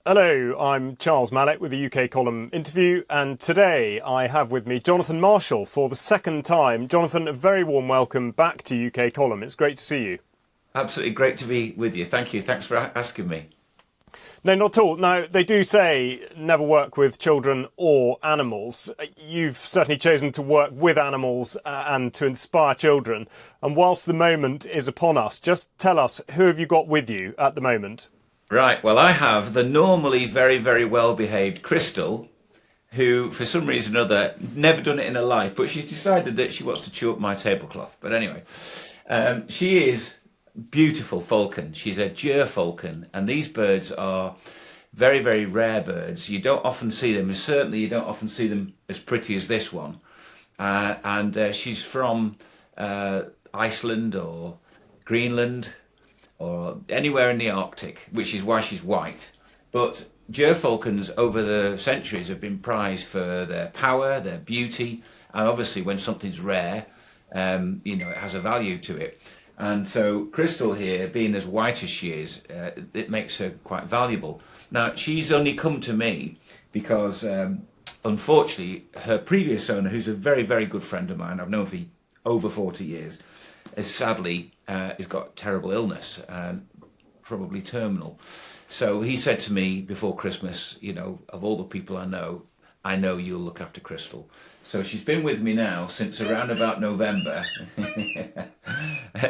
Hello, I'm Charles Malet with the UK Column Interview, and today I have with me Jonathan Marshall for the second time. Jonathan, a very warm welcome back to UK Column. It's great to see you. Absolutely great to be with you. Thank you. Thanks for asking me. No, not at all. Now, they do say never work with children or animals. You've certainly chosen to work with animals and to inspire children. And whilst the moment is upon us, just tell us, who have you got with you at the moment? Right. Well, I have the normally very, very well-behaved Crystal, who, for some reason or other, never done it in her life, but she's decided that she wants to chew up my tablecloth. But anyway, she is beautiful falcon. She's a falcon, and these birds are very, very rare birds. You don't often see them, and certainly you don't often see them as pretty as this one. And she's from Iceland or Greenland, or anywhere in the Arctic, which is why she's white. But falcons over the centuries have been prized for their power, their beauty, and obviously when something's rare, it has a value to it. And so Crystal here, being as white as she is, it makes her quite valuable. Now, she's only come to me because, unfortunately, her previous owner, who's a very, very good friend of mine, I've known for over 40 years, is sadly has got terrible illness, probably terminal. So he said to me before Christmas, of all the people I know you'll look after Crystal. So she's been with me now since around about November.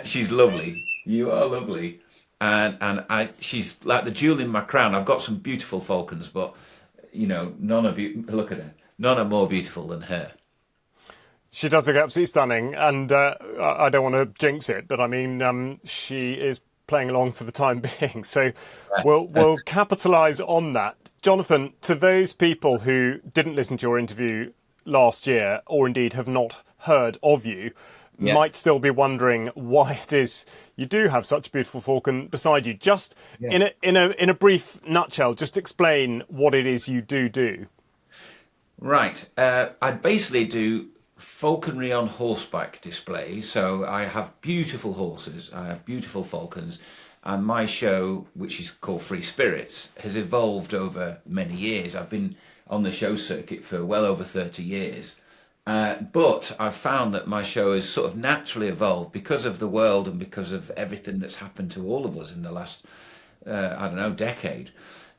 She's lovely. You are lovely. And she's like the jewel in my crown. I've got some beautiful falcons, but, none of you, look at her. None are more beautiful than her. She does look absolutely stunning, and I don't want to jinx it, but I mean, she is playing along for the time being. So we'll capitalise on that. Jonathan, to those people who didn't listen to your interview last year, or indeed have not heard of you, might still be wondering why it is you do have such a beautiful falcon beside you. Just in a brief nutshell, just explain what it is you do. Right. I basically do falconry on horseback displays. So I have beautiful horses, I have beautiful falcons, and my show, which is called Free Spirits, has evolved over many years. I've been on the show circuit for well over 30 years. But I've found that my show has sort of naturally evolved because of the world and because of everything that's happened to all of us in the last, decade.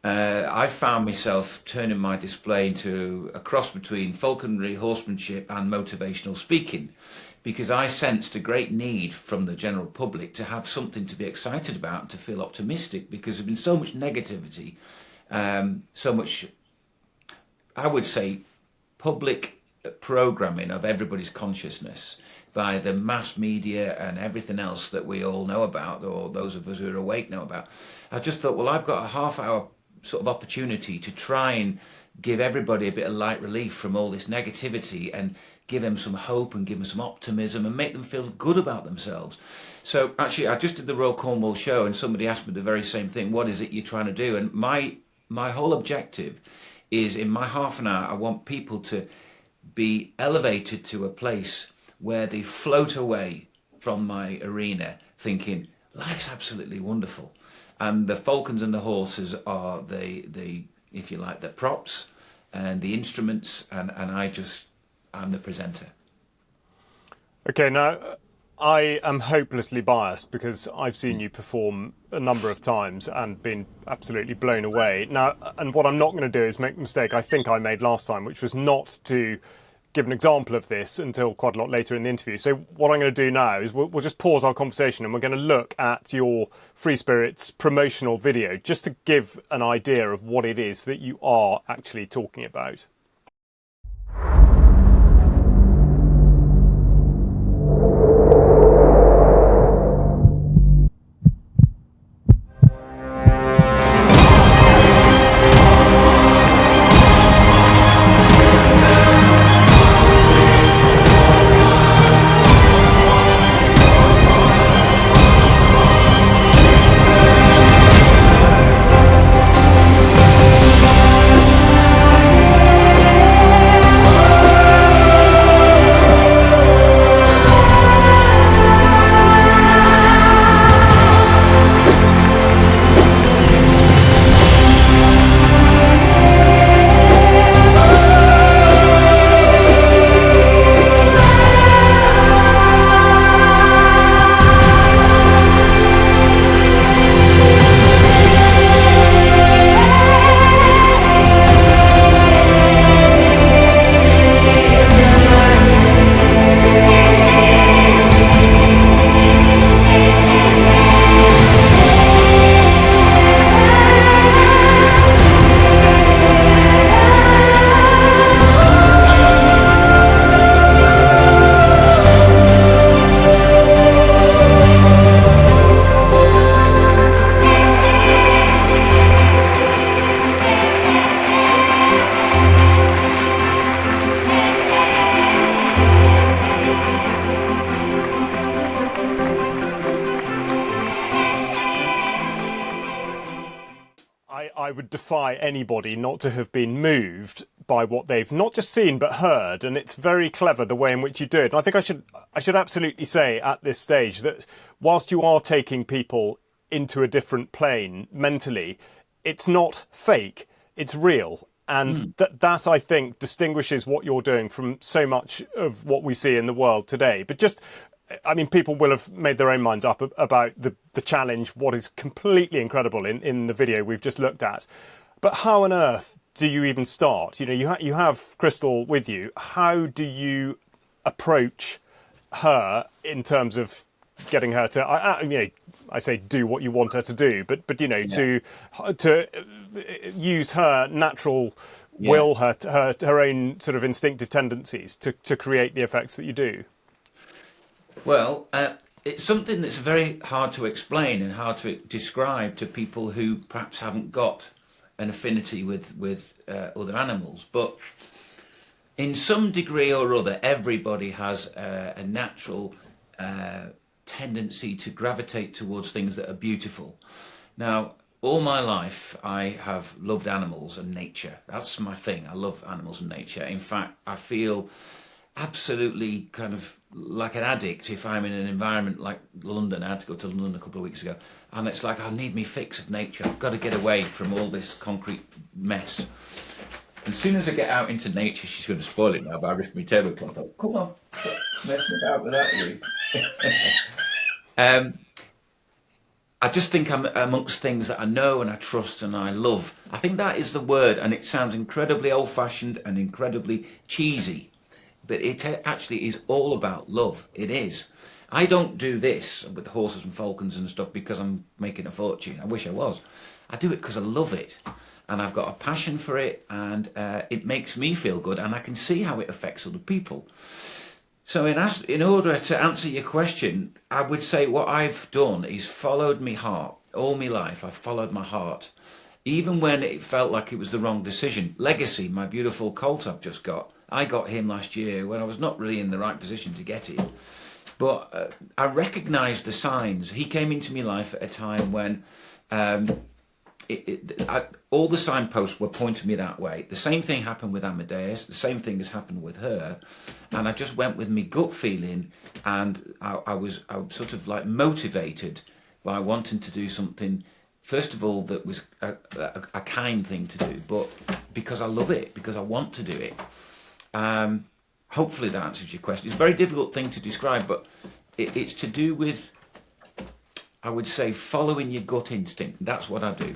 I found myself turning my display into a cross between falconry, horsemanship and motivational speaking, because I sensed a great need from the general public to have something to be excited about and to feel optimistic, because there's been so much negativity, so much, I would say, public programming of everybody's consciousness by the mass media and everything else that we all know about, or those of us who are awake know about. I just thought, well, I've got a half-hour sort of opportunity to try and give everybody a bit of light relief from all this negativity and give them some hope and give them some optimism and make them feel good about themselves. So actually, I just did the Royal Cornwall show and somebody asked me the very same thing: what is it you're trying to do? And my whole objective is, in my half an hour, I want people to be elevated to a place where they float away from my arena thinking life's absolutely wonderful. And the falcons and the horses are the if you like, the props and the instruments, and I'm the presenter. Okay, now I am hopelessly biased because I've seen you perform a number of times and been absolutely blown away. Now, and what I'm not going to do is make the mistake I think I made last time, which was not to give an example of this until quite a lot later in the interview. So what I'm going to do now is we'll just pause our conversation and we're going to look at your Free Spirits promotional video just to give an idea of what it is that you are actually talking about. I would defy anybody not to have been moved by what they've not just seen but heard, and it's very clever the way in which you do it. And I think I should absolutely say at this stage that whilst you are taking people into a different plane mentally, it's not fake, it's real. And that I think distinguishes what you're doing from so much of what we see in the world today. But just, I mean, people will have made their own minds up about the challenge, what is completely incredible in the video we've just looked at. But how on earth do you even start? You know, you have Crystal with you. How do you approach her in terms of getting her to, you know, I say do what you want her to do, but you know, to use her natural will, her own sort of instinctive tendencies to create the effects that you do? Well, it's something that's very hard to explain and hard to describe to people who perhaps haven't got an affinity with other animals. But in some degree or other, everybody has a natural tendency to gravitate towards things that are beautiful. Now, all my life, I have loved animals and nature. That's my thing. I love animals and nature. In fact, I feel absolutely kind of like an addict if I'm in an environment like London. I had to go to London a couple of weeks ago, and it's like I need me fix of nature. I've got to get away from all this concrete mess. And as soon as I get out into nature, she's going to spoil it now by ripping my tablecloth up. Come on, mess me about with that, you. I just think I'm amongst things that I know and I trust and I love. I think that is the word, and it sounds incredibly old-fashioned and incredibly cheesy, but it actually is all about love. It is. I don't do this with horses and falcons and stuff because I'm making a fortune. I wish I was. I do it because I love it, and I've got a passion for it, and it makes me feel good, and I can see how it affects other people. So in order to answer your question, I would say what I've done is followed my heart. All my life, I've followed my heart. Even when it felt like it was the wrong decision. Legacy, my beautiful colt I've just got. I got him last year when I was not really in the right position to get him. But I recognised the signs. He came into my life at a time when all the signposts were pointing me that way. The same thing happened with Amadeus. The same thing has happened with her. And I just went with my gut feeling, and I was sort of like motivated by wanting to do something, first of all, that was a kind thing to do, but because I love it, because I want to do it. Hopefully that answers your question. It's a very difficult thing to describe, but it's to do with, I would say, following your gut instinct. That's what I do.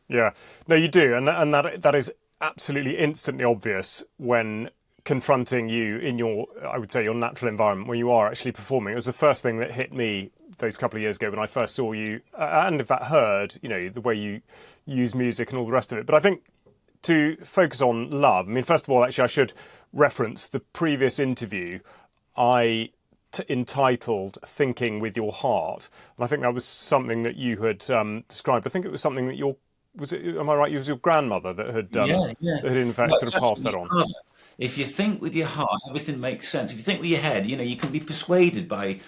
Yeah, no, you do, and that is absolutely instantly obvious when confronting you in your, I would say, your natural environment when you are actually performing. It was the first thing that hit me those couple of years ago when I first saw you, and in fact heard, you know, the way you use music and all the rest of it. But I think to focus on love, I mean, first of all, actually, I should reference the previous interview I entitled "Thinking with Your Heart," and I think that was something that you had described. I think it was something that am I right? It was your grandmother that had that had in fact sort of passed that on. If you think with your heart, everything makes sense. If you think with your head, you know, you can be persuaded by,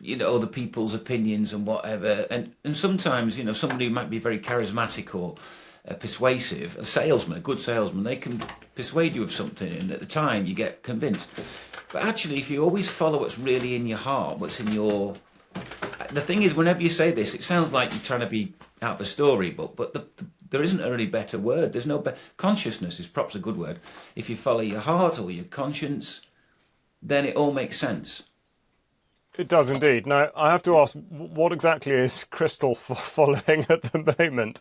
you know, other people's opinions and whatever. And sometimes, you know, somebody who might be very charismatic or persuasive, a good salesman, they can persuade you of something, and at the time you get convinced. But actually, if you always follow what's really in your heart, what's in your... The thing is, whenever you say this, it sounds like you're trying to be out of a storybook, but there isn't a really better word. There's no consciousness is perhaps a good word. If you follow your heart or your conscience, then it all makes sense. It does indeed. Now, I have to ask, what exactly is Crystal following at the moment?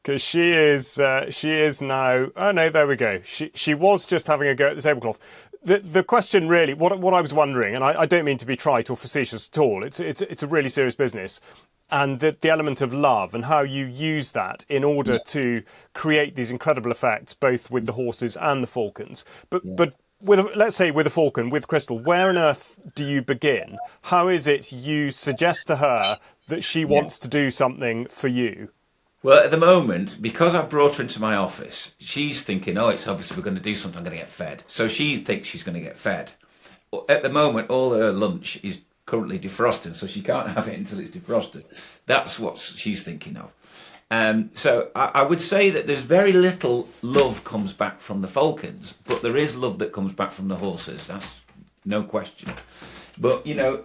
Because she is now... Oh, no, there we go. She was just having a go at the tablecloth. The question really, what I was wondering, and I don't mean to be trite or facetious at all, it's a really serious business, and the element of love and how you use that in order to create these incredible effects, both with the horses and the falcons. But let's say with a falcon, with Crystal, where on earth do you begin? How is it you suggest to her that she wants to do something for you? Well, at the moment, because I brought her into my office, she's thinking, oh, it's obviously we're going to do something, I'm going to get fed. So she thinks she's going to get fed. At the moment, all her lunch is currently defrosted, so she can't have it until it's defrosted. That's what she's thinking of. So I would say that there's very little love comes back from the falcons, but there is love that comes back from the horses. That's no question. But, you know,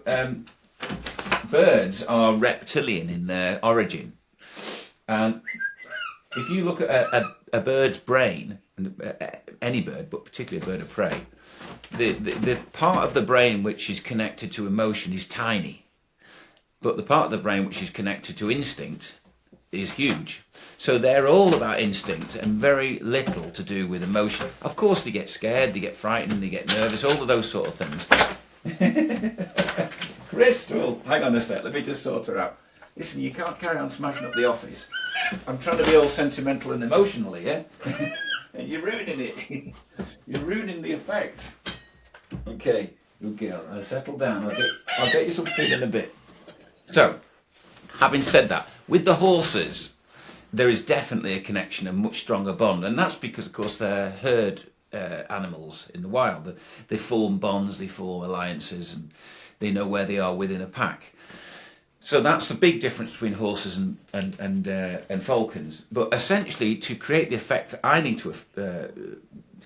birds are reptilian in their origin. And if you look at a bird's brain, any bird, but particularly a bird of prey, the part of the brain which is connected to emotion is tiny. But the part of the brain which is connected to instinct is huge. So they're all about instinct and very little to do with emotion. Of course, they get scared, they get frightened, they get nervous, all of those sort of things. Crystal, hang on a sec, let me just sort her out. Listen, you can't carry on smashing up the office. I'm trying to be all sentimental and emotional here. And you're ruining it. You're ruining the effect. Okay, good girl. I'll settle down. I'll get you some food in a bit. So, having said that, with the horses, there is definitely a connection, a much stronger bond, and that's because, of course, they're herd animals in the wild. They form bonds, they form alliances, and they know where they are within a pack. So that's the big difference between horses and falcons. But essentially, to create the effect that I need to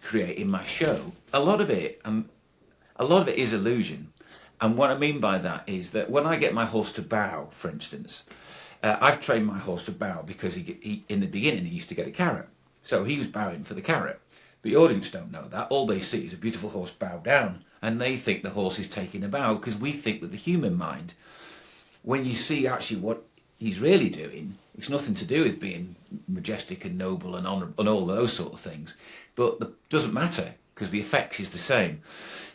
create in my show, a lot of it is illusion. And what I mean by that is that when I get my horse to bow, for instance, I've trained my horse to bow because he in the beginning he used to get a carrot, so he was bowing for the carrot. The audience don't know that. All they see is a beautiful horse bow down, and they think the horse is taking a bow because we think with the human mind. When you see actually what he's really doing, it's nothing to do with being majestic and noble and honourable and all those sort of things. But it doesn't matter because the effect is the same.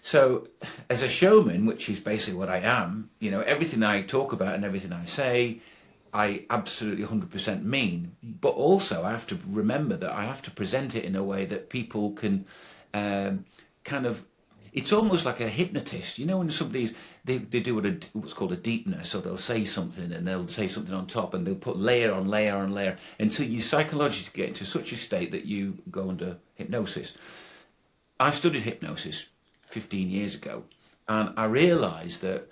So as a showman, which is basically what I am, you know, everything I talk about and everything I say, I absolutely 100% mean. But also I have to remember that I have to present it in a way that people can kind of, it's almost like a hypnotist. You know, when somebody's, they do what's called a deepener, so they'll say something and they'll say something on top and they'll put layer on layer on layer until you psychologically get into such a state that you go under hypnosis. I studied hypnosis 15 years ago, and I realised that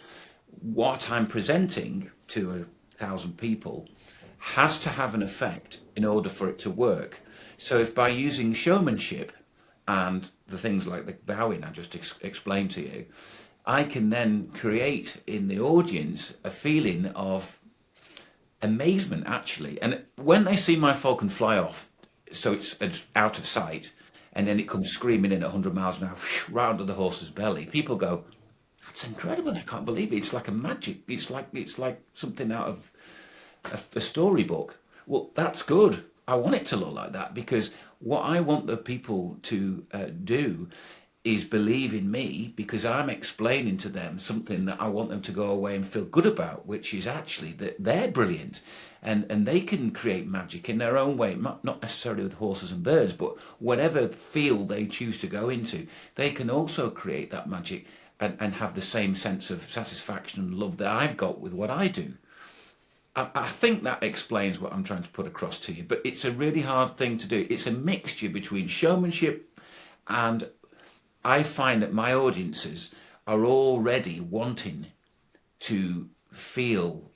what I'm presenting to 1,000 people has to have an effect in order for it to work. So if by using showmanship and the things like the bowing I just explained to you, I can then create in the audience a feeling of amazement, actually. And when they see my falcon fly off, so it's out of sight, and then it comes screaming in at 100 miles an hour, right under the horse's belly, people go, "That's incredible! I can't believe it! It's like a magic. It's like something out of a storybook." Well, that's good. I want it to look like that because what I want the people to do is believe in me because I'm explaining to them something that I want them to go away and feel good about, which is actually that they're brilliant and they can create magic in their own way, not necessarily with horses and birds, but whatever field they choose to go into, they can also create that magic and have the same sense of satisfaction and love that I've got with what I do. I think that explains what I'm trying to put across to you, but it's a really hard thing to do. It's a mixture between showmanship and I find that my audiences are already wanting to feel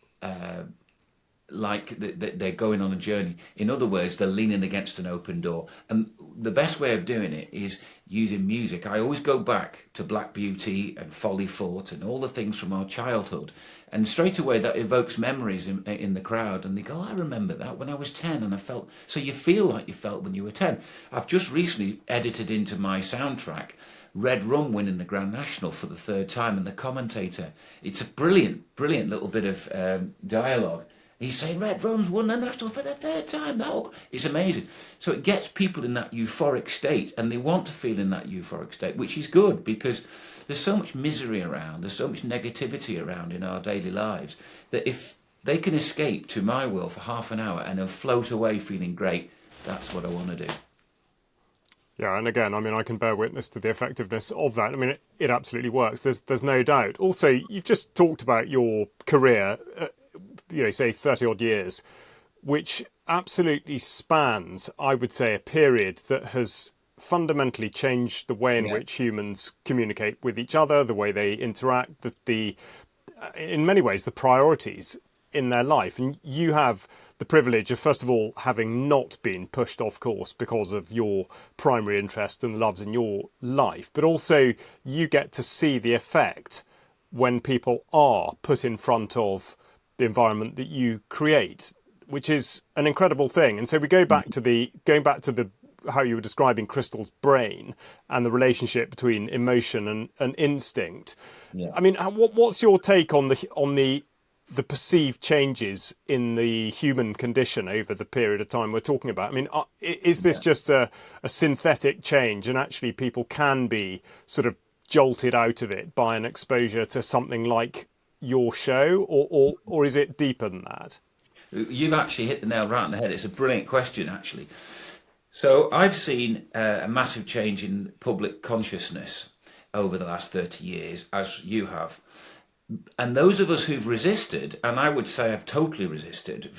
like they're going on a journey. In other words, they're leaning against an open door. And the best way of doing it is using music. I always go back to Black Beauty and Folly Fort and all the things from our childhood. And straight away that evokes memories in the crowd. And they go, "I remember that when I was 10 and I felt..." So you feel like you felt when you were 10. I've just recently edited into my soundtrack Red Rum winning the Grand National for the third time and the commentator. It's a brilliant little bit of dialogue. He's saying Red Rum's won the national for the third time. It's amazing. So it gets people in that euphoric state and they want to feel in that euphoric state, which is good because there's so much misery around, there's so much negativity around in our daily lives that if they can escape to my world for half an hour and they'll float away feeling great, that's what I want to do. Yeah, and again, I mean, I can bear witness to the effectiveness of that. I mean, it absolutely works. There's no doubt. Also, you've just talked about your career, say 30 odd years, which absolutely spans, I would say, a period that has fundamentally changed the way in which humans communicate with each other, the way they interact, in many ways, the priorities in their life. And you have the privilege of, first of all, having not been pushed off course because of your primary interest and loves in your life, but also you get to see the effect when people are put in front of the environment that you create, which is an incredible thing. And so we go back to the how you were describing Crystal's brain and the relationship between emotion and instinct. Yeah. I mean, what's your take on the perceived changes in the human condition over the period of time we're talking about? I mean, is this just a synthetic change, and actually people can be sort of jolted out of it by an exposure to something like your show, or is it deeper than that? You've actually hit the nail right on the head. It's a brilliant question, actually. So I've seen a massive change in public consciousness over the last 30 years, as you have. And those of us who've resisted, and I would say I've totally resisted,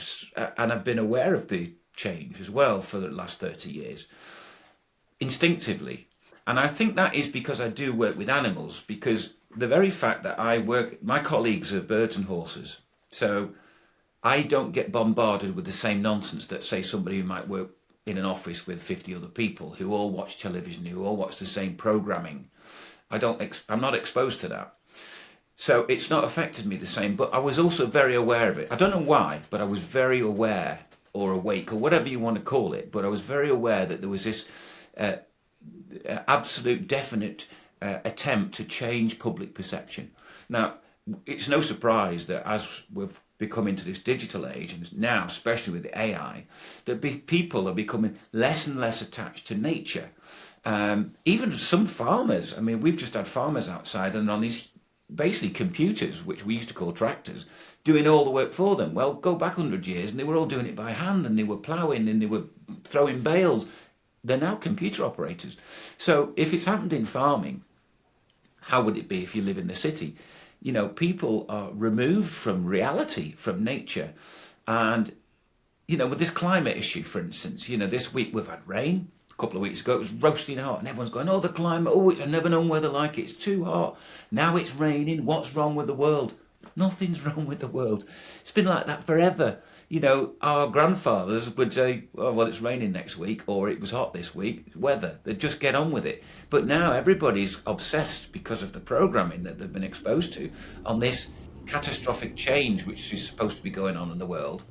and I've been aware of the change as well for the last 30 years, instinctively. And I think that is because I do work with animals, because the very fact that my colleagues are birds and horses. So I don't get bombarded with the same nonsense that, say, somebody who might work in an office with 50 other people who all watch television, who all watch the same programming. I'm not exposed to that. So it's not affected me the same, but I was also very aware of it. I don't know why, but I was very aware, or awake, or whatever you want to call it, but I was very aware that there was this absolute definite attempt to change public perception. Now, it's no surprise that as we've become into this digital age, and now especially with the AI, that people are becoming less and less attached to nature. Even some farmers, I mean, we've just had farmers outside and on these basically computers, which we used to call tractors, doing all the work for them. Well, go back 100 years and they were all doing it by hand, and they were ploughing and they were throwing bales. They're now computer operators. So if it's happened in farming, how would it be if you live in the city? You know, people are removed from reality, from nature. And, you know, with this climate issue, for instance, you know, this week we've had rain. A couple of weeks ago it was roasting hot, and everyone's going, oh, the climate, I've never known weather like it. It's too hot. Now it's raining. What's wrong with the world? Nothing's wrong with the world. It's been like that forever. You know, our grandfathers would say, oh, well, it's raining next week, or it was hot this week. It's weather. They'd just get on with it. But now everybody's obsessed, because of the programming that they've been exposed to, on this catastrophic change which is supposed to be going on in the world,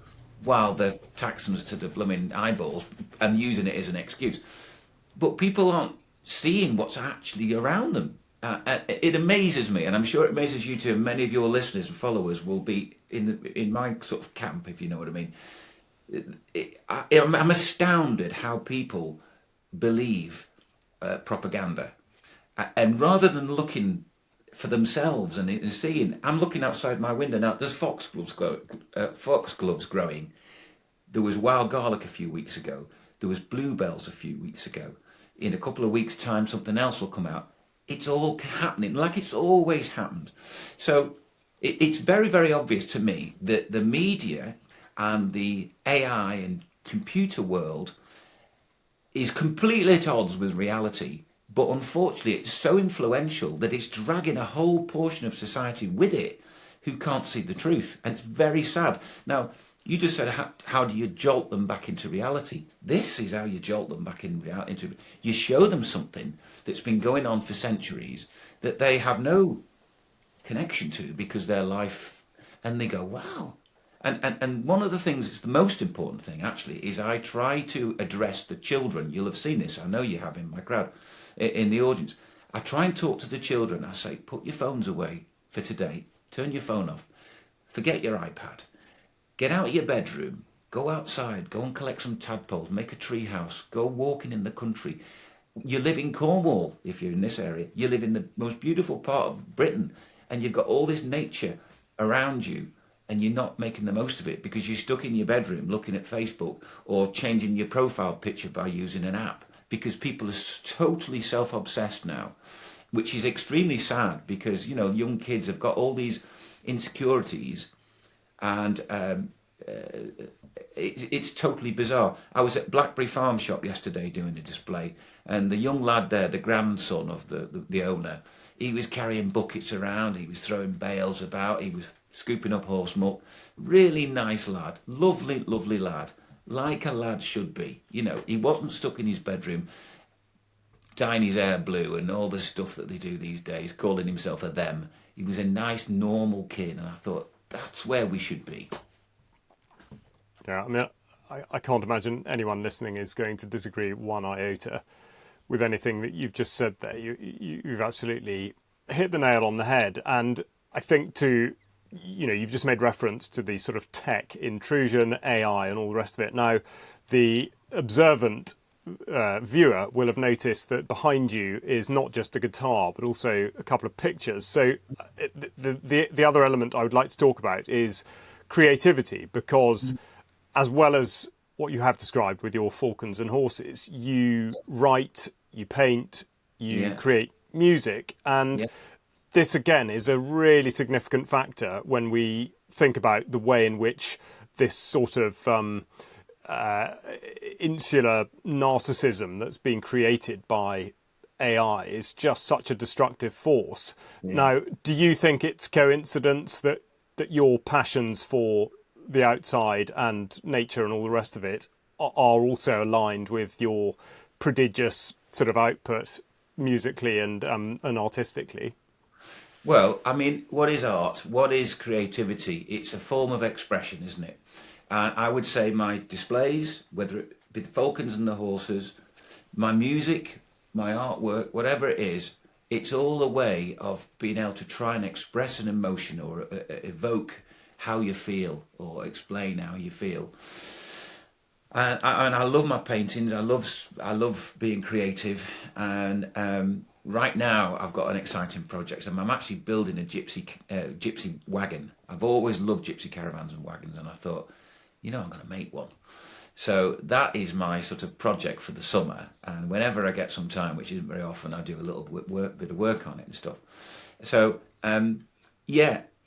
while they're taxing us to the blooming eyeballs and using it as an excuse. But people aren't seeing what's actually around them. It amazes me, and I'm sure it amazes you too, and many of your listeners and followers will be in my sort of camp, if you know what I mean. I'm astounded how people believe propaganda, and rather than looking for themselves and seeing, I'm looking outside my window now. There's foxgloves growing. There was wild garlic a few weeks ago. There was bluebells a few weeks ago. In a couple of weeks' time, something else will come out. It's all happening like it's always happened. So it's very, very obvious to me that the media and the AI and computer world is completely at odds with reality. But unfortunately, it's so influential that it's dragging a whole portion of society with it who can't see the truth. And it's very sad. Now, you just said, how do you jolt them back into reality? This is how you jolt them back in reality. You show them something that's been going on for centuries that they have no connection to because their life, and they go, wow. And one of the things that's the most important thing, actually, is I try to address the children. You'll have seen this. I know you have in my crowd, in the audience. I try and talk to the children. I say, put your phones away for today. Turn your phone off. Forget your iPad. Get out of your bedroom, go outside, go and collect some tadpoles, make a tree house, go walking in the country. You live in Cornwall, if you're in this area. You live in the most beautiful part of Britain, and you've got all this nature around you, and you're not making the most of it because you're stuck in your bedroom looking at Facebook or changing your profile picture by using an app, because people are totally self-obsessed now, which is extremely sad because, you know, young kids have got all these insecurities. And it's totally bizarre. I was at Blackberry Farm Shop yesterday doing a display, and the young lad there, the grandson of the owner, he was carrying buckets around, he was throwing bales about, he was scooping up horse milk. Really nice lad, lovely, lovely lad, like a lad should be. You know, he wasn't stuck in his bedroom dyeing his hair blue and all the stuff that they do these days, calling himself a them. He was a nice, normal kid, and I thought, that's where we should be. Yeah, I mean, I can't imagine anyone listening is going to disagree one iota with anything that you've just said there. You've absolutely hit the nail on the head. And I think you've just made reference to the sort of tech intrusion, AI and all the rest of it. Now, the observant viewer will have noticed that behind you is not just a guitar, but also a couple of pictures. So the other element I would like to talk about is creativity, because as well as what you have described with your falcons and horses, you write, you paint, you create music. And this, again, is a really significant factor when we think about the way in which this sort of insular narcissism that's being created by AI is just such a destructive force. Now, do you think it's coincidence that your passions for the outside and nature and all the rest of it are also aligned with your prodigious sort of output musically and artistically? Well, I mean, what is art? What is creativity? It's a form of expression, isn't it? And I would say my displays, whether it be the falcons and the horses, my music, my artwork, whatever it is, it's all a way of being able to try and express an emotion or evoke how you feel or explain how you feel. And I love my paintings. I love being creative. And right now I've got an exciting project. I'm actually building a gypsy wagon. I've always loved gypsy caravans and wagons, and I thought, I'm going to make one. So that is my sort of project for the summer. And whenever I get some time, which isn't very often, I do a little bit of work on it and stuff. So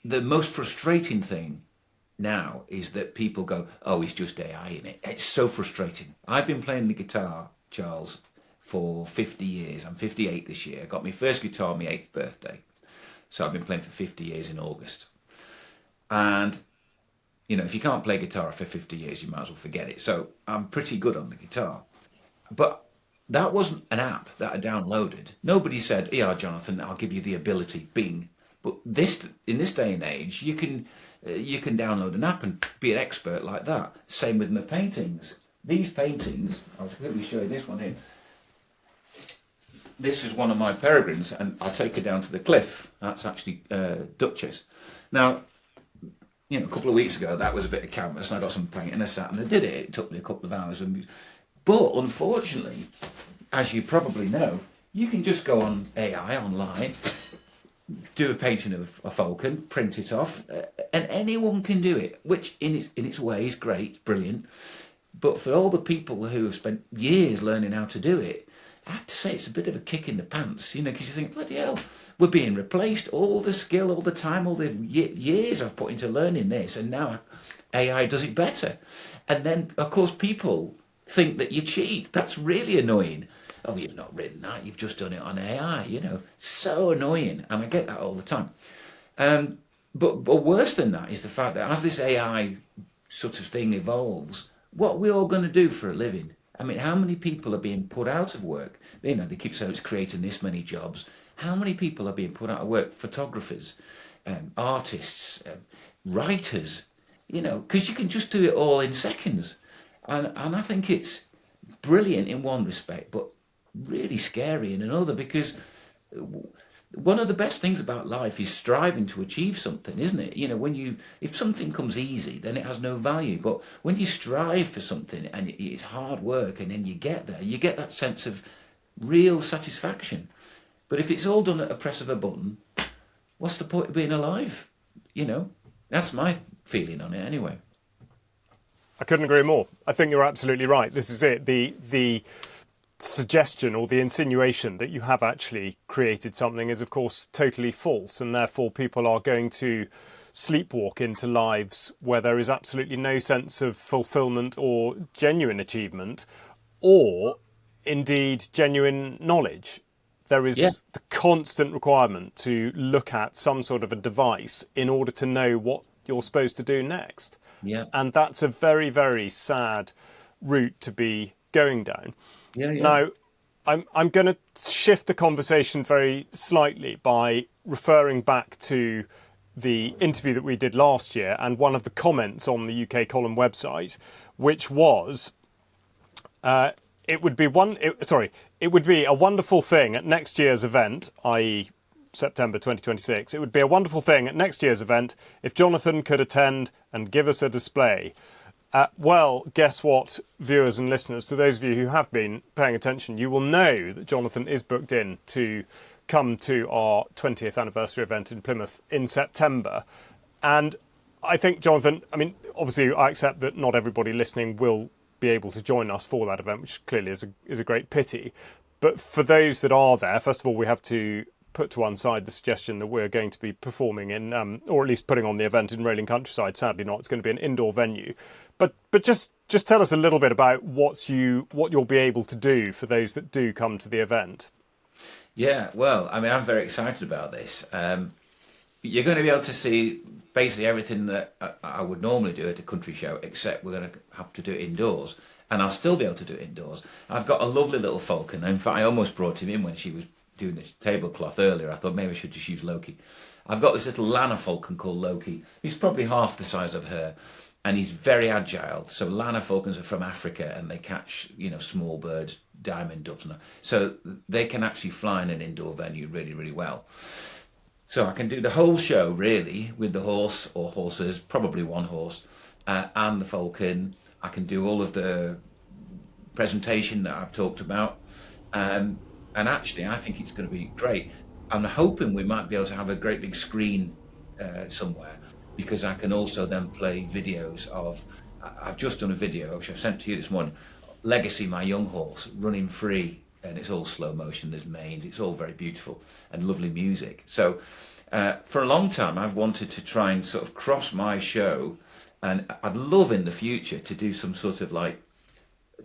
the most frustrating thing now is that people go, oh, it's just AI in it. It's so frustrating. I've been playing the guitar, Charles, for 50 years. I'm 58 this year. I got my first guitar on my 8th birthday. So I've been playing for 50 years in August. And, if you can't play guitar for 50 years, you might as well forget it. So I'm pretty good on the guitar. But that wasn't an app that I downloaded. Nobody said, yeah, Jonathan, I'll give you the ability, bing. But in this day and age, you can download an app and be an expert like that. Same with my paintings. These paintings, I'll quickly show you this one here. This is one of my peregrines, and I'll take her down to the cliff. That's actually Duchess. Now, a couple of weeks ago, that was a bit of canvas, and I got some paint, and I sat and I did it. It took me a couple of hours. But unfortunately, as you probably know, you can just go on AI online, do a painting of a falcon, print it off, and anyone can do it, which in its way is great, brilliant. But for all the people who have spent years learning how to do it, I have to say it's a bit of a kick in the pants, because you think, bloody hell, we're being replaced. All the skill, all the time, all the years I've put into learning this, and now AI does it better. And then, of course, people think that you cheat. That's really annoying. Oh, you've not written that, you've just done it on AI, so annoying. And I get that all the time. But worse than that is the fact that as this AI sort of thing evolves, what are we all going to do for a living? I mean, how many people are being put out of work? They keep saying it's creating this many jobs. How many people are being put out of work? Photographers, artists, writers, because you can just do it all in seconds. And I think it's brilliant in one respect, but really scary in another, because one of the best things about life is striving to achieve something, isn't it? If something comes easy, then it has no value. But when you strive for something and it's hard work, and then you get there, you get that sense of real satisfaction. But if it's all done at a press of a button, what's the point of being alive? That's my feeling on it anyway. I couldn't agree more. I think you're absolutely right. This is it. The suggestion or the insinuation that you have actually created something is, of course, totally false, and therefore people are going to sleepwalk into lives where there is absolutely no sense of fulfillment or genuine achievement, or indeed genuine knowledge. there Yeah, is the constant requirement to look at some sort of a device in order to know what you're supposed to do next. yeah, And that's a very, very sad route to be going down. yeah, yeah. Now, I'm going to shift the conversation very slightly by referring back to the interview that we did last year and one of the comments on the UK Column website, which was it would be it would be a wonderful thing at next year's event, i.e. September 2026. It would be a wonderful thing at next year's event if Jonathan could attend and give us a display. Well, guess what, viewers and listeners, to those of you who have been paying attention, you will know that Jonathan is booked in to come to our 20th anniversary event in Plymouth in September. And I think, Jonathan, I mean, obviously I accept that not everybody listening will be able to join us for that event, which clearly is a great pity. But for those that are there, first of all, we have to put to one side the suggestion that we're going to be performing in, or at least putting on the event in Rolling Countryside. Sadly not. It's going to be an indoor venue. But just tell us a little bit about what you'll be able to do for those that do come to the event. Yeah, well, I mean, I'm very excited about this. You're going to be able to see basically everything that I would normally do at a country show, except we're going to have to do it indoors. And I'll still be able to do it indoors. I've got a lovely little falcon. In fact, I almost brought him in when she was doing the tablecloth earlier. I thought maybe I should just use Loki. I've got this little Lana falcon called Loki. He's probably half the size of her, and he's very agile. So Lana falcons are from Africa, and they catch, small birds, diamond doves, and so they can actually fly in an indoor venue really, really well. So I can do the whole show really with the horse or horses, probably one horse, and the falcon. I can do all of the presentation that I've talked about. And actually, I think it's going to be great. I'm hoping we might be able to have a great big screen somewhere, because I can also then play videos of. I've just done a video, which I've sent to you this morning, Legacy, my young horse, running free, and it's all slow motion, there's manes, it's all very beautiful and lovely music. So for a long time, I've wanted to try and sort of cross my show, and I'd love in the future to do some sort of like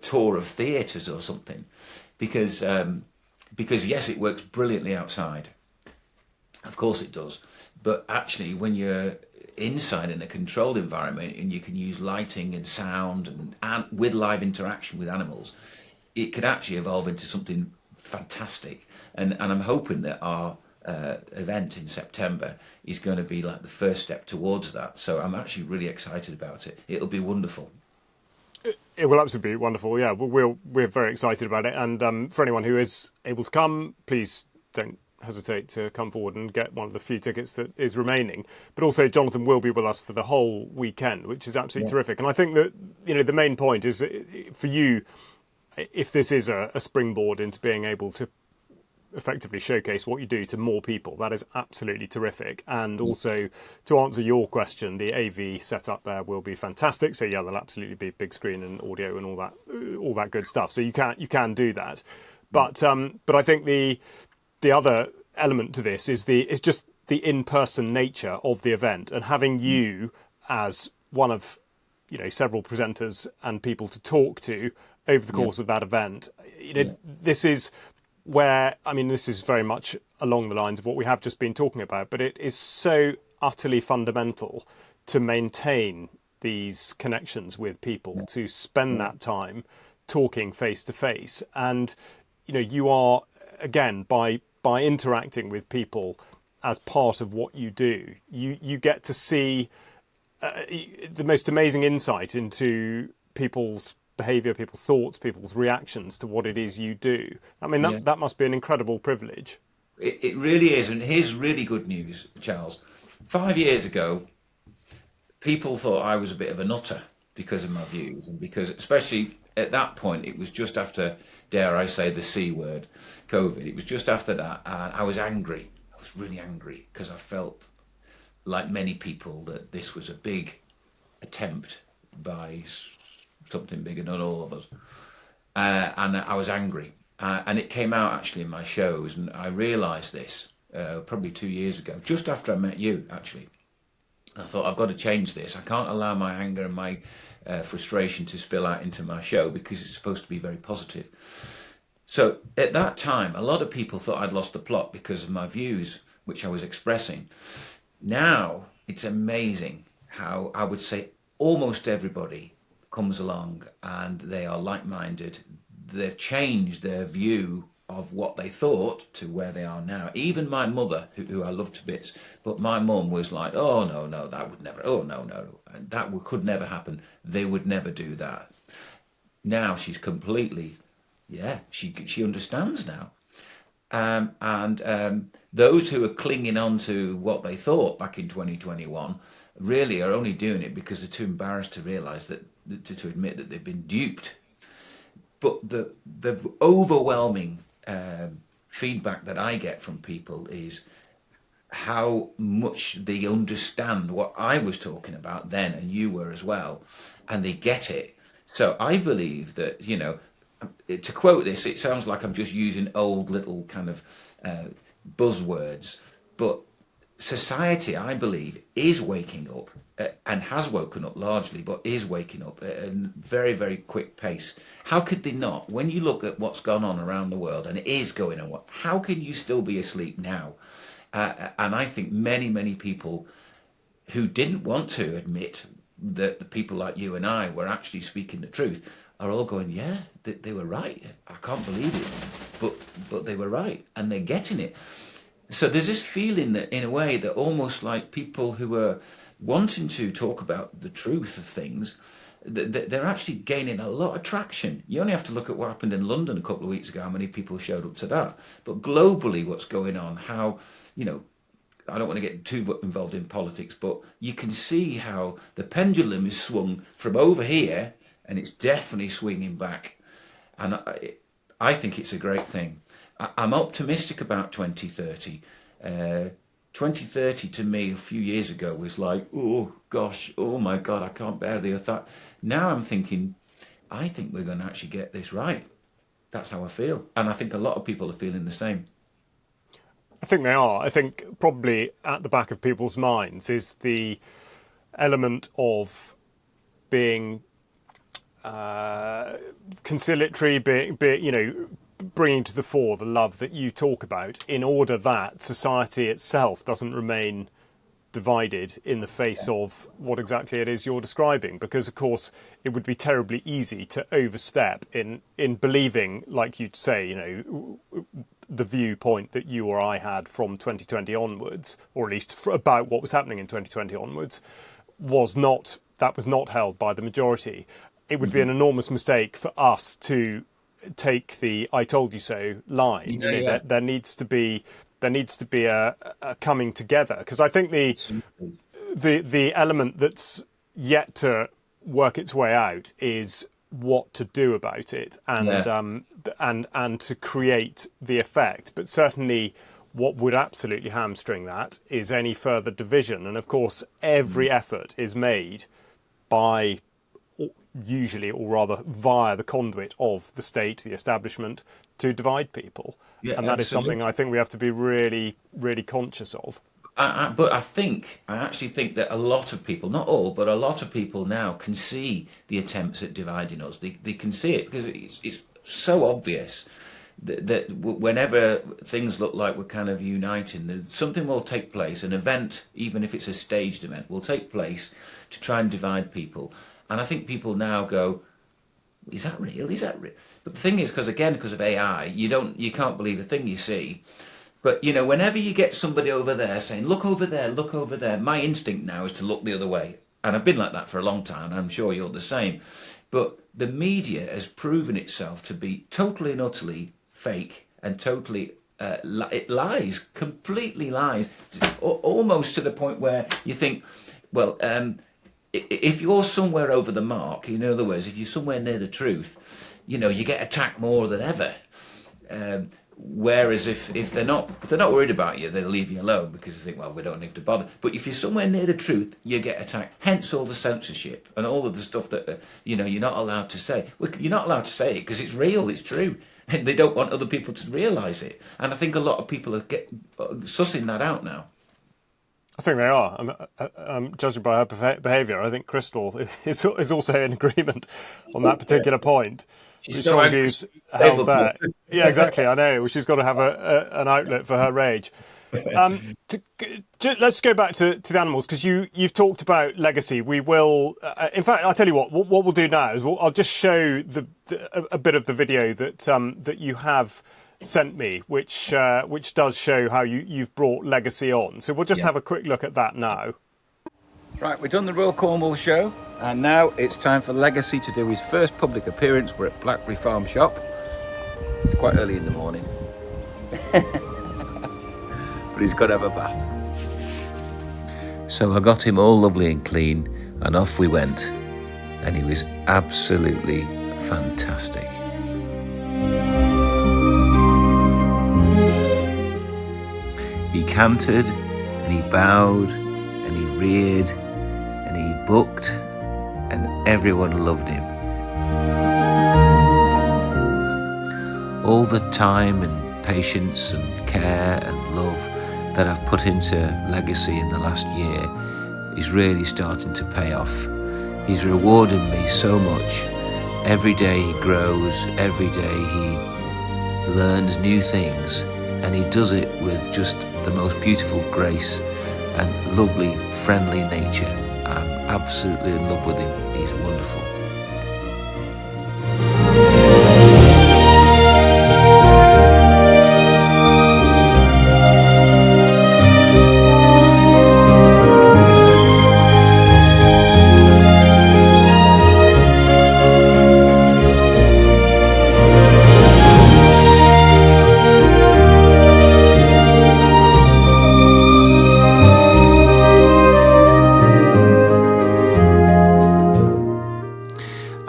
tour of theatres or something, because yes, it works brilliantly outside. Of course it does. But actually, when you're inside in a controlled environment and you can use lighting and sound and with live interaction with animals, it could actually evolve into something fantastic. And I'm hoping that our event in September is going to be like the first step towards that. So I'm actually really excited about it. It'll be wonderful. It will absolutely be wonderful. Yeah, we're very excited about it. And for anyone who is able to come, please don't hesitate to come forward and get one of the few tickets that is remaining. But also, Jonathan will be with us for the whole weekend, which is absolutely terrific. And I think that the main point is that for you, if this is a springboard into being able to effectively showcase what you do to more people, that is absolutely terrific. And also, to answer your question, the AV setup there will be fantastic. So yeah, there'll absolutely be big screen and audio and all that good stuff. So you can do that. But I think the other element to this is just the in-person nature of the event, and having you as one of several presenters and people to talk to over the course of that event. This is where, I mean, this is very much along the lines of what we have just been talking about, but it is so utterly fundamental to maintain these connections with people, to spend that time talking face to face. And you are, again, by interacting with people as part of what you do, you get to see the most amazing insight into people's behaviour, people's thoughts, people's reactions to what it is you do. I mean, that must be an incredible privilege. It really is. And here's really good news, Charles. 5 years ago, people thought I was a bit of a nutter because of my views, and because, especially at that point, it was just after, dare I say, the C word, COVID. It was just after that, and I was angry. I was really angry because I felt, like many people, that this was a big attempt by something bigger than all of us. And I was angry. And it came out actually in my shows, and I realised this probably 2 years ago, just after I met you, actually. I thought, I've got to change this. I can't allow my anger and my frustration to spill out into my show, because it's supposed to be very positive. So at that time, a lot of people thought I'd lost the plot because of my views, which I was expressing. Now it's amazing how I would say almost everybody comes along and they are like-minded. They've changed their view of what they thought to where they are now. Even my mother, who I love to bits, but my mum was like, "Oh no, no, that would never. Oh no, no, and that could never happen. They would never do that." Now she's completely, yeah, she understands now. And those who are clinging on to what they thought back in 2021 really are only doing it because they're too embarrassed to realise that, to admit that they've been duped. But the overwhelming feedback that I get from people is how much they understand what I was talking about then, and you were as well, and they get it. So I believe that, to quote this, it sounds like I'm just using old little kind of buzzwords, but society, I believe, is waking up and has woken up largely, but is waking up at a very, very quick pace. How could they not? When you look at what's gone on around the world, and it is going on, how can you still be asleep now? And I think many, many people who didn't want to admit that the people like you and I were actually speaking the truth are all going, yeah, they were right. I can't believe it, but they were right, and they're getting it. So there's this feeling that, in a way, that almost like people who are wanting to talk about the truth of things, they're actually gaining a lot of traction. You only have to look at what happened in London a couple of weeks ago, how many people showed up to that. But globally, what's going on, how, I don't want to get too involved in politics, but you can see how the pendulum is swung from over here, and it's definitely swinging back. And I think it's a great thing. I'm optimistic about 2030. 2030 to me a few years ago was like, oh gosh, oh my God, I can't bear the thought. Now I'm thinking, I think we're going to actually get this right. That's how I feel. And I think a lot of people are feeling the same. I think they are. I think probably at the back of people's minds is the element of being conciliatory, bringing to the fore the love that you talk about, in order that society itself doesn't remain divided in the face of what exactly it is you're describing. Because, of course, it would be terribly easy to overstep in believing, like you say, the viewpoint that you or I had from 2020 onwards, or at least about what was happening in 2020 onwards, was not held by the majority. It would be an enormous mistake for us to take the "I told you so" line. Yeah. There needs to be a coming together, because I think the element that's yet to work its way out is what to do about it, and to create the effect. But certainly what would absolutely hamstring that is any further division. And of course every effort is made by, usually, or rather via, the conduit of the state, the establishment, to divide people. Yeah, And that is absolutely. something I think we have to be really, really conscious of. But I actually think that a lot of people, not all, but a lot of people now can see the attempts at dividing us. They can see it because it's so obvious that whenever things look like we're kind of uniting, something will take place, an event, even if it's a staged event, will take place to try and divide people. And I think people now go, is that real? Is that real? But the thing is, because of AI, you can't believe a thing you see. But whenever you get somebody over there saying, look over there, my instinct now is to look the other way. And I've been like that for a long time, and I'm sure you're the same. But the media has proven itself to be totally and utterly fake, and totally it lies, completely lies, almost to the point where you think, well, if you're somewhere over the mark, in other words, if you're somewhere near the truth, you get attacked more than ever. Whereas if they're not worried about you, they'll leave you alone because they think, well, we don't need to bother. But if you're somewhere near the truth, you get attacked. Hence all the censorship and all of the stuff that you're not allowed to say. Well, you're not allowed to say it because it's real, it's true. And they don't want other people to realise it. And I think a lot of people are sussing that out now. I think they are. Judging by her behaviour, I think Crystal is also in agreement on that particular point. She's so strong angry. views held there. Yeah, exactly. I know. She's got to have an outlet for her rage. Let's go back to the animals, because you've talked about legacy. We will, in fact, I'll tell you what we'll do now is I'll just show a bit of the video that you have sent me, which does show how you've brought legacy on. So we'll just have a quick look at that now. Right, we've done the Royal Cornwall show, and now it's time for Legacy to do his first public appearance. We're at Blackberry Farm Shop. It's quite early in the morning. But he's got to have a bath. So I got him all lovely and clean, and off we went. And he was absolutely fantastic. He cantered, and he bowed, and he reared, and he bucked, and everyone loved him. All the time and patience and care and love that I've put into Legacy in the last year is really starting to pay off. He's rewarding me so much. Every day he grows, every day he learns new things, and he does it with just the most beautiful grace and lovely, friendly nature. I'm absolutely in love with him. He's wonderful.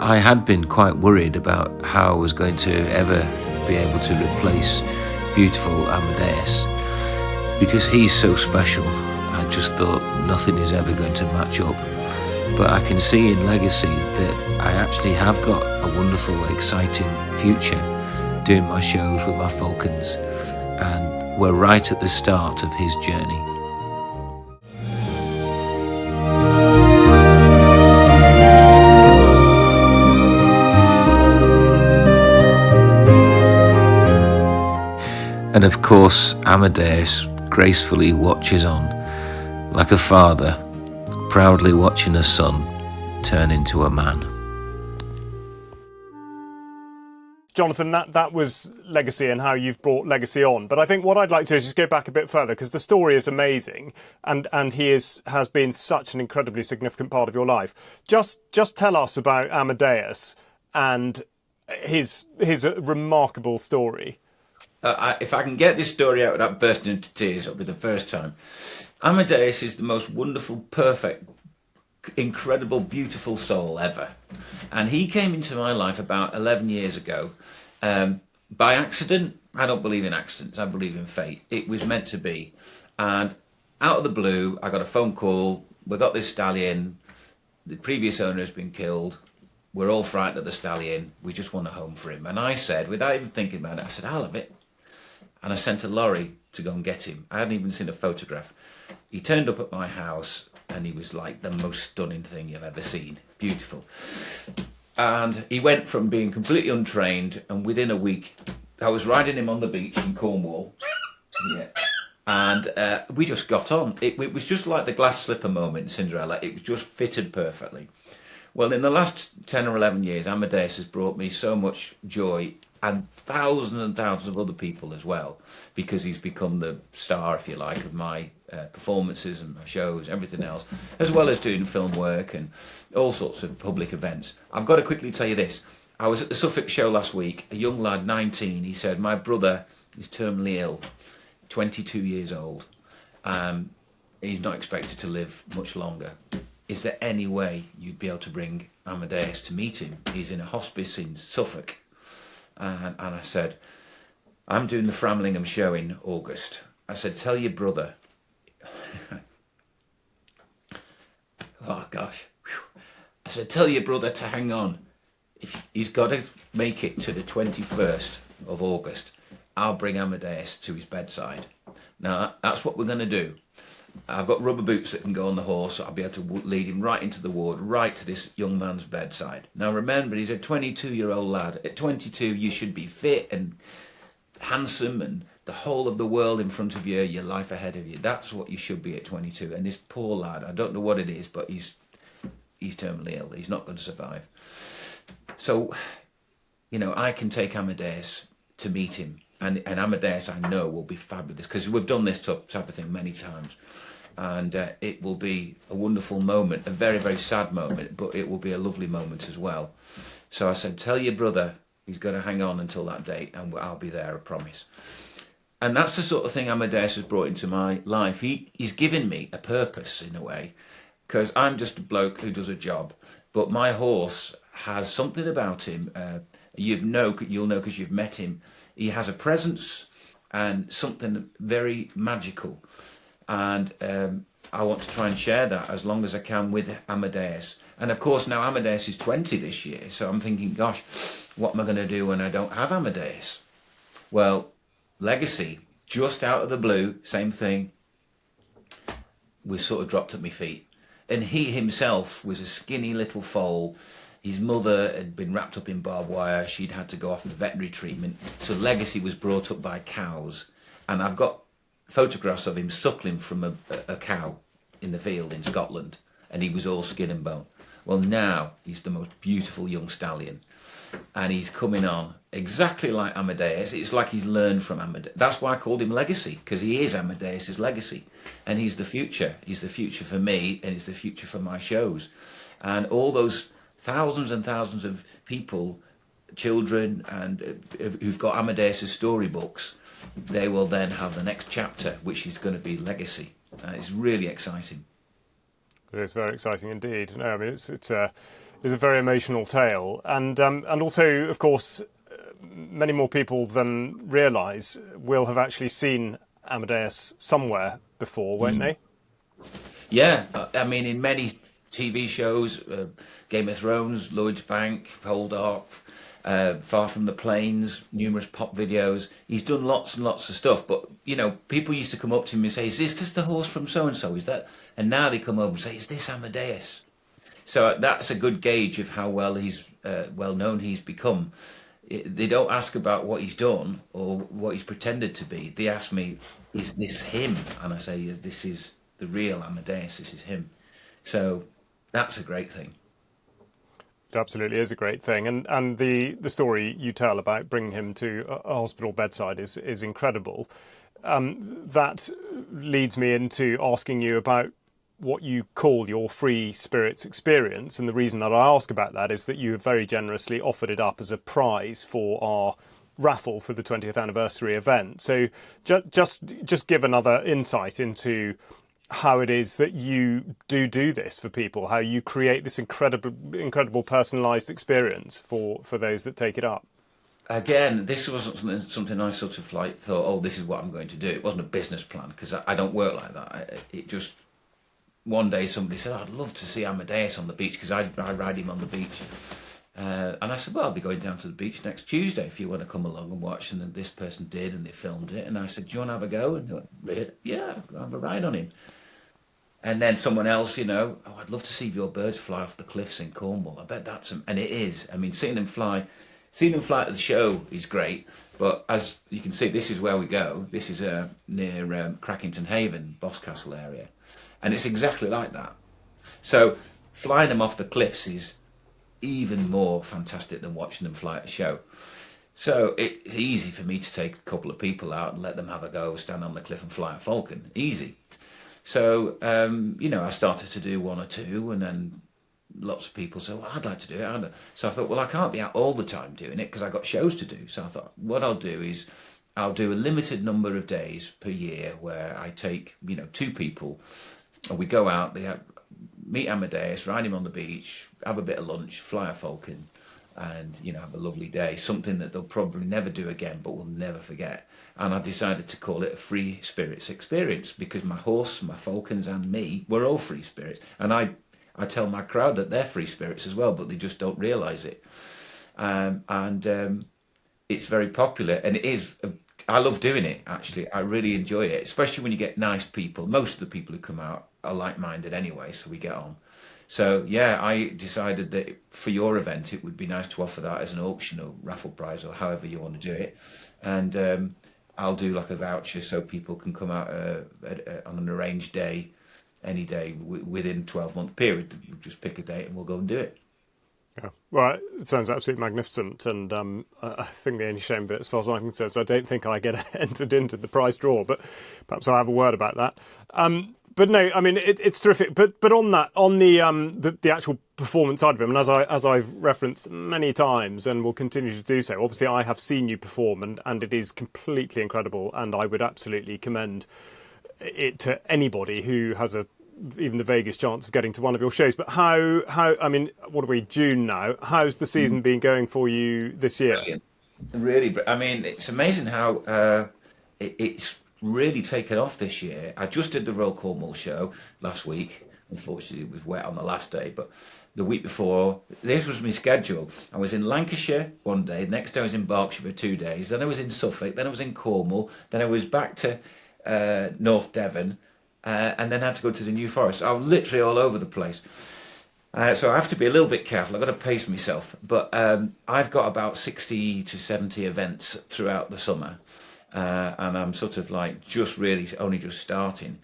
I had been quite worried about how I was going to ever be able to replace beautiful Amadeus, because he's so special. I just thought nothing is ever going to match up. But I can see in Legacy that I actually have got a wonderful, exciting future doing my shows with my Falcons, and we're right at the start of his journey. And of course, Amadeus gracefully watches on, like a father, proudly watching a son turn into a man. Jonathan, that was Legacy and how you've brought Legacy on. But I think what I'd like to do is just go back a bit further, because the story is amazing, and he has been such an incredibly significant part of your life. Just tell us about Amadeus and his remarkable story. If I can get this story out without bursting into tears, it'll be the first time. Amadeus is the most wonderful, perfect, incredible, beautiful soul ever. And he came into my life about 11 years ago by accident. I don't believe in accidents, I believe in fate. It was meant to be. And out of the blue, I got a phone call. We got this stallion. The previous owner has been killed. We're all frightened of the stallion. We just want a home for him. And I said, without even thinking about it, I said, I'll have it. And I sent a lorry to go and get him. I hadn't even seen a photograph. He turned up at my house, and he was like the most stunning thing you've ever seen. Beautiful. And he went from being completely untrained, and within a week, I was riding him on the beach in Cornwall. Yeah. And we just got on. It was just like the glass slipper moment in Cinderella. It was just fitted perfectly. Well, in the last 10 or 11 years, Amadeus has brought me so much joy, and thousands of other people as well, because he's become the star, if you like, of my performances and my shows, everything else, as well as doing film work and all sorts of public events. I've got to quickly tell you this. I was at the Suffolk show last week. A young lad, 19, he said, my brother is terminally ill, 22 years old. He's not expected to live much longer. Is there any way you'd be able to bring Amadeus to meet him? He's in a hospice in Suffolk. And I said, I'm doing the Framlingham show in August. I said, tell your brother. Oh, gosh. I said, tell your brother to hang on. If he's got to make it to the 21st of August, I'll bring Amadeus to his bedside. Now, that's what we're going to do. I've got rubber boots that can go on the horse, so I'll be able to lead him right into the ward, right to this young man's bedside. Now remember, he's a 22-year-old lad. At 22, you should be fit and handsome and the whole of the world in front of you, your life ahead of you. That's what you should be at 22. And this poor lad, I don't know what it is, but he's terminally ill. He's not going to survive. So, you know, I can take Amadeus to meet him. And Amadeus, I know, will be fabulous, because we've done this type of thing many times. And it will be a wonderful moment, a very, very sad moment, but it will be a lovely moment as well. So I said, tell your brother he's got to hang on until that date, and I'll be there, I promise. And that's the sort of thing Amadeus has brought into my life. He's given me a purpose, in a way, because I'm just a bloke who does a job. But my horse has something about him. You'll know because you've met him. He has a presence and something very magical. And I want to try and share that as long as I can with Amadeus. And of course, now Amadeus is 20 this year. So I'm thinking, gosh, what am I going to do when I don't have Amadeus? Well, Legacy, just out of the blue, same thing, was sort of dropped at my feet. And he himself was a skinny little foal. His mother had been wrapped up in barbed wire. She'd had to go off for veterinary treatment. So Legacy was brought up by cows. And I've got photographs of him suckling from a cow in the field in Scotland. And he was all skin and bone. Well, now he's the most beautiful young stallion. And he's coming on exactly like Amadeus. It's like he's learned from Amadeus. That's why I called him Legacy, because he is Amadeus's legacy. And he's the future. He's the future for me, and he's the future for my shows. And all those thousands and thousands of people, children, and who've got Amadeus's storybooks, they will then have the next chapter, which is going to be Legacy. And it's really exciting. It is very exciting indeed. No, I mean it's a very emotional tale, and also, of course, many more people than realise will have actually seen Amadeus somewhere before, won't they? Yeah, I mean, in many TV shows, Game of Thrones, Lloyd's Bank, Poldark, Far From the Plains, numerous pop videos. He's done lots and lots of stuff, but you know, people used to come up to him and say, "Is this the horse from so and so? Is that?" And now they come over and say, "Is this Amadeus?" So that's a good gauge of how well known he's become. They don't ask about what he's done or what he's pretended to be. They ask me, "Is this him?" And I say, "This is the real Amadeus. This is him." So that's a great thing. It absolutely is a great thing, and the story you tell about bringing him to a hospital bedside is incredible. That leads me into asking you about what you call your free spirits experience, and the reason that I ask about that is that you have very generously offered it up as a prize for our raffle for the 20th anniversary event. So just give another insight into how it is that you do this for people, how you create this incredible personalised experience for those that take it up. Again, this wasn't something I sort of like thought, oh, this is what I'm going to do. It wasn't a business plan, because I don't work like that. It just, one day somebody said, I'd love to see Amadeus on the beach, because I ride him on the beach. And I said, well, I'll be going down to the beach next Tuesday if you want to come along and watch. And then this person did, and they filmed it. And I said, do you want to have a go? And they went, really? Yeah, I'll have a ride on him. And then someone else, you know, oh, I'd love to see your birds fly off the cliffs in Cornwall. I bet that's... And it is. I mean, seeing them fly at the show is great. But as you can see, this is where we go. This is near Crackington Haven, Boscastle area. And it's exactly like that. So flying them off the cliffs is even more fantastic than watching them fly at a show. So it's easy for me to take a couple of people out and let them have a go, stand on the cliff and fly a falcon. Easy. So, you know, I started to do one or two, and then lots of people said, well, I'd like to do it. So I thought, well, I can't be out all the time doing it because I've got shows to do. So I thought, what I'll do is I'll do a limited number of days per year where I take, you know, two people, and we go out, meet Amadeus, ride him on the beach, have a bit of lunch, fly a falcon, and, you know, have a lovely day. Something that they'll probably never do again, but will never forget. And I decided to call it a free spirits experience, because my horse, my falcons, and me, we're all free spirits. And I tell my crowd that they're free spirits as well, but they just don't realise it. It's very popular, and it is I love doing it, actually. I really enjoy it, especially when you get nice people. Most of the people who come out are like-minded anyway, so we get on. So yeah, I decided that for your event, it would be nice to offer that as an auction or raffle prize or however you want to do it. And I'll do like a voucher so people can come out on an arranged day, any day within 12-month period. We'll just pick a date and we'll go and do it. Yeah, well, it sounds absolutely magnificent, and I think the only shame bit, as far as I'm concerned, is I don't think I get entered into the prize draw, but perhaps I'll have a word about that. But no, I mean it's terrific. But on that, on the actual performance side of it, and as I've referenced many times, and will continue to do so. Obviously, I have seen you perform, and it is completely incredible, and I would absolutely commend it to anybody who has even the vaguest chance of getting to one of your shows. But how I mean, what are we, June now? How's the season been going for you this year? Brilliant. Really, I mean, it's amazing how it's really taken off this year. I just did the Royal Cornwall show last week. Unfortunately, it was wet on the last day, but the week before, this was my schedule. I was in Lancashire one day, the next day I was in Berkshire for 2 days, then I was in Suffolk, then I was in Cornwall, then I was back to North Devon, and then had to go to the New Forest. I was literally all over the place. So I have to be a little bit careful. I've got to pace myself. But I've got about 60 to 70 events throughout the summer. And I'm sort of like just really only just starting.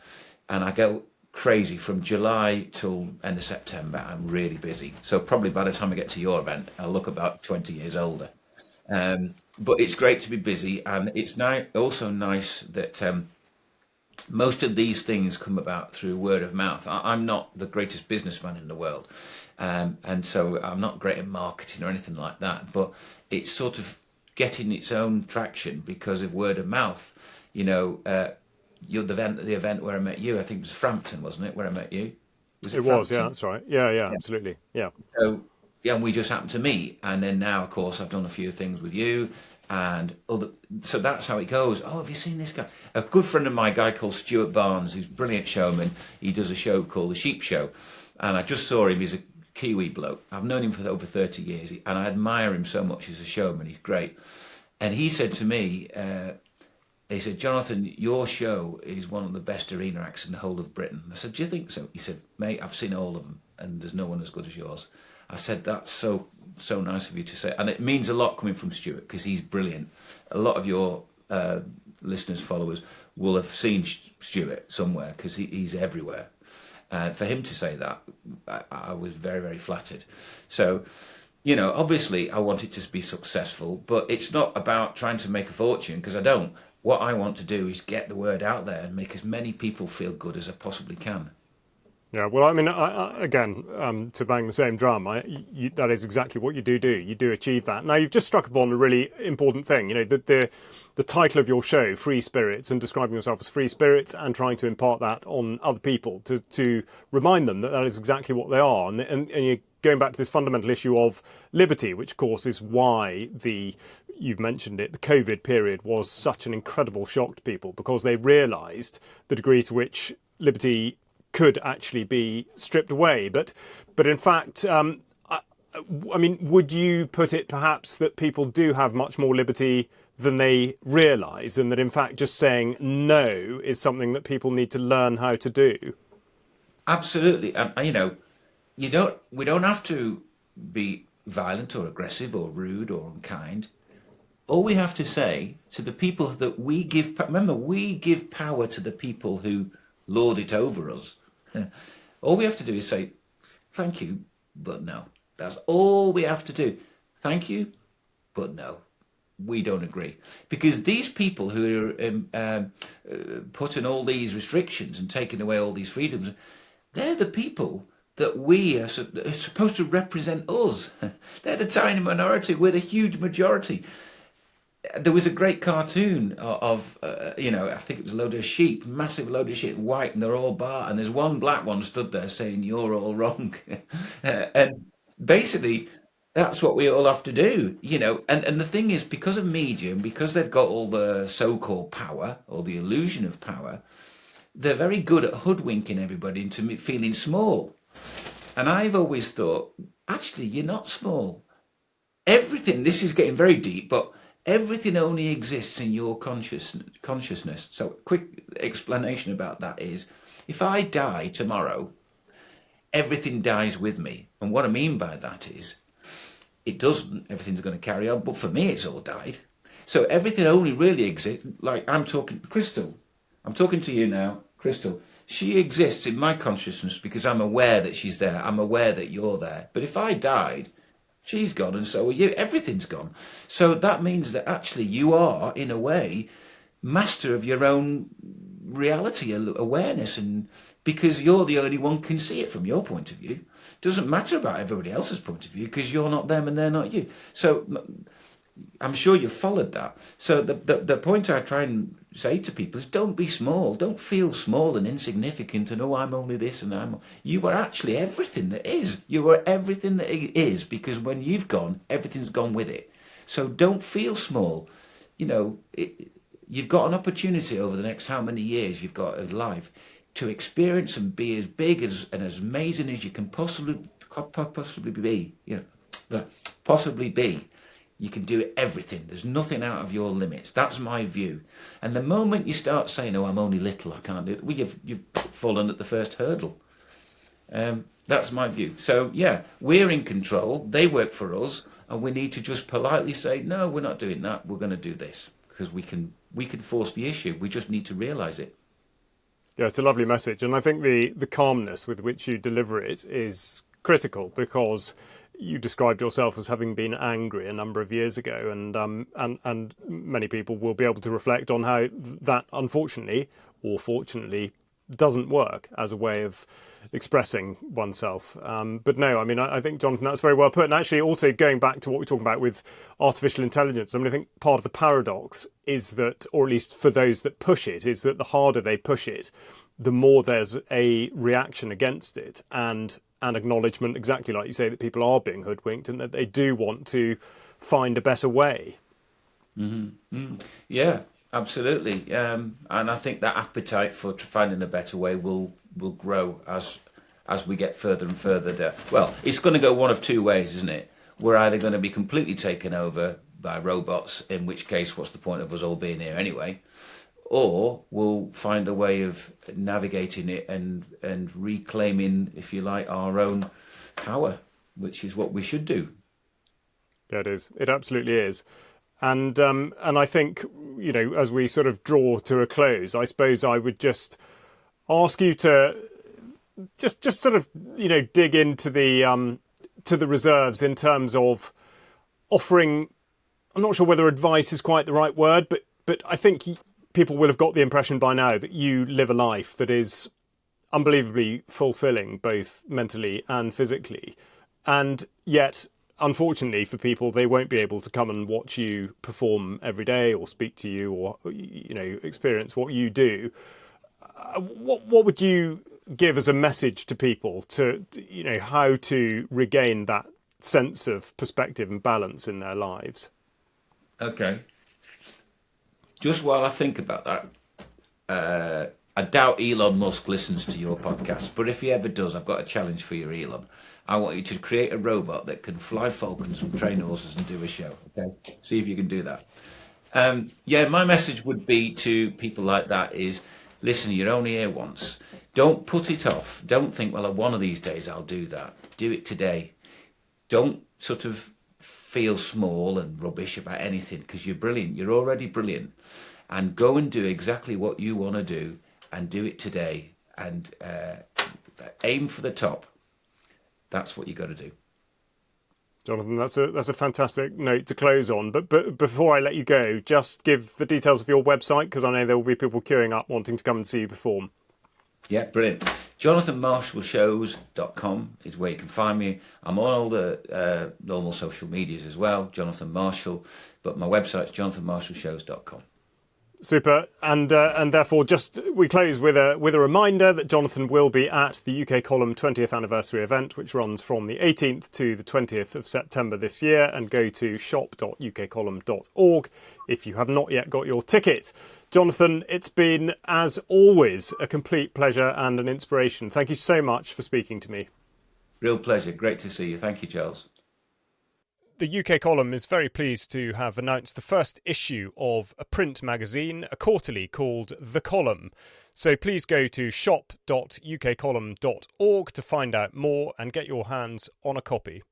And I go crazy from July till end of September. I'm really busy. So probably by the time I get to your event, I'll look about 20 years older. But it's great to be busy. And it's also nice that most of these things come about through word of mouth. I'm not the greatest businessman in the world, and so I'm not great at marketing or anything like that, but it's sort of getting its own traction because of word of mouth. You know, the event where I met you, I think it was Frampton, wasn't it, where I met you? It was, yeah, that's right. Yeah, absolutely, yeah. So, yeah, and we just happened to meet, and then now, of course, I've done a few things with you, and other. So that's how it goes. Oh, have you seen this guy? A good friend of mine, a guy called Stuart Barnes, who's a brilliant showman. He does a show called The Sheep Show, and I just saw him. He's a Kiwi bloke. I've known him for over 30 years, and I admire him so much as a showman. He's great. And he said to me, he said, Jonathan, your show is one of the best arena acts in the whole of Britain. I said, do you think so? He said, mate, I've seen all of them, and there's no one as good as yours. I said, that's so nice of you to say. And it means a lot coming from Stuart, because he's brilliant. A lot of your listeners, followers, will have seen Stuart somewhere, because he's everywhere. For him to say that, I was very, very flattered. So, you know, obviously I want it to be successful, but it's not about trying to make a fortune, because I don't. What I want to do is get the word out there and make as many people feel good as I possibly can. Yeah, well, I mean, again, to bang the same drum, that is exactly what you do. You do achieve that. Now, you've just struck upon a really important thing. You know, the title of your show, Free Spirits, and describing yourself as free spirits, and trying to impart that on other people to remind them that is exactly what they are. And you're going back to this fundamental issue of liberty, which, of course, is why you've mentioned it, the COVID period was such an incredible shock to people, because they realised the degree to which liberty could actually be stripped away. But in fact, I mean, would you put it perhaps that people do have much more liberty than they realise, and that in fact just saying no is something that people need to learn how to do? Absolutely. And you know, we don't have to be violent or aggressive or rude or unkind. All we have to say to the people that we give, remember, we give power to the people who lord it over us. All we have to do is say, thank you, but no. That's all we have to do. Thank you, but no. We don't agree. Because these people who are putting all these restrictions and taking away all these freedoms, they're the people that we are supposed to represent us. They're the tiny minority. We're the huge majority. There was a great cartoon of you know, I think it was a load of sheep, massive load of sheep, white, and they're all bar, and there's one black one stood there saying, you're all wrong. And basically, that's what we all have to do, you know. And the thing is, because of media, and because they've got all the so-called power, or the illusion of power, they're very good at hoodwinking everybody into feeling small. And I've always thought, actually, you're not small. Everything, this is getting very deep, but Everything only exists in your consciousness. So, quick explanation about that is, if I die tomorrow, everything dies with me. And what I mean by that is, it doesn't. Everything's going to carry on. But for me, it's all died. So everything only really exists. Like I'm talking, Crystal. I'm talking to you now, Crystal. She exists in my consciousness because I'm aware that she's there. I'm aware that you're there. But if I died, she's gone and so are you. Everything's gone. So that means that actually you are, in a way, master of your own reality, awareness, and because you're the only one who can see it from your point of view. Doesn't matter about everybody else's point of view because you're not them and they're not you. So I'm sure you've followed that. So the point I try and say to people is, don't be small. Don't feel small and insignificant and, oh, I'm only this and you are actually everything that is. You are everything that is, because when you've gone, everything's gone with it. So don't feel small. You know, you've got an opportunity over the next how many years you've got of life to experience and be as big and as amazing as you can possibly be. You know, possibly be. You can do everything. There's nothing out of your limits. That's my view. And the moment you start saying, "Oh, I'm only little, I can't do it," well, you've fallen at the first hurdle. That's my view. So yeah, we're in control. They work for us, and we need to just politely say, "No, we're not doing that. We're going to do this," because we can force the issue. We just need to realise it. Yeah, it's a lovely message, and I think the calmness with which you deliver it is critical, because you described yourself as having been angry a number of years ago, and many people will be able to reflect on how that, unfortunately or fortunately, doesn't work as a way of expressing oneself. But no, I mean, I think, Jonathan, that's very well put. And actually, also going back to what we're talking about with artificial intelligence, I mean, I think part of the paradox is that, or at least for those that push it, is that the harder they push it, the more there's a reaction against it, and an acknowledgement, exactly like you say, that people are being hoodwinked and that they do want to find a better way. Mm-hmm. Mm-hmm. Yeah, absolutely. And I think that appetite for finding a better way will grow as we get further and further down. Well, it's going to go one of two ways, isn't it? We're either going to be completely taken over by robots, in which case, what's the point of us all being here anyway? Or we'll find a way of navigating it and reclaiming, if you like, our own power, which is what we should do. Yeah, it is. It absolutely is. And I think, you know, as we sort of draw to a close, I suppose I would just ask you to just sort of, you know, dig into the reserves in terms of offering. I'm not sure whether advice is quite the right word, but I think people will have got the impression by now that you live a life that is unbelievably fulfilling, both mentally and physically. And yet, unfortunately for people, they won't be able to come and watch you perform every day or speak to you or, you know, experience what you do. What would you give as a message to people to, you know, how to regain that sense of perspective and balance in their lives? Okay. Just while I think about that, I doubt Elon Musk listens to your podcast, but if he ever does, I've got a challenge for you, Elon. I want you to create a robot that can fly falcons and train horses and do a show. Okay, see if you can do that. Yeah, my message would be to people like that is, listen, you're only here once. Don't put it off. Don't think, well, one of these days I'll do that. Do it today. Don't sort of feel small and rubbish about anything, because you're brilliant. You're already brilliant. And go and do exactly what you want to do, and do it today, and aim for the top. That's what you got to do. Jonathan, that's a fantastic note to close on. But before I let you go, just give the details of your website, because I know there will be people queuing up wanting to come and see you perform. Yeah, brilliant. JonathanMarshallShows.com is where you can find me. I'm on all the normal social medias as well, Jonathan Marshall, but my website's JonathanMarshallShows.com. Super, and therefore, just we close with a reminder that Jonathan will be at the UK Column 20th anniversary event, which runs from the 18th to the 20th of September this year, and go to shop.ukcolumn.org if you have not yet got your ticket. Jonathan, it's been, as always, a complete pleasure and an inspiration. Thank you so much for speaking to me. Real pleasure. Great to see you. Thank you, Charles. The UK column is very pleased to have announced the first issue of a print magazine, a quarterly called The Column. So please go to shop.ukcolumn.org to find out more and get your hands on a copy.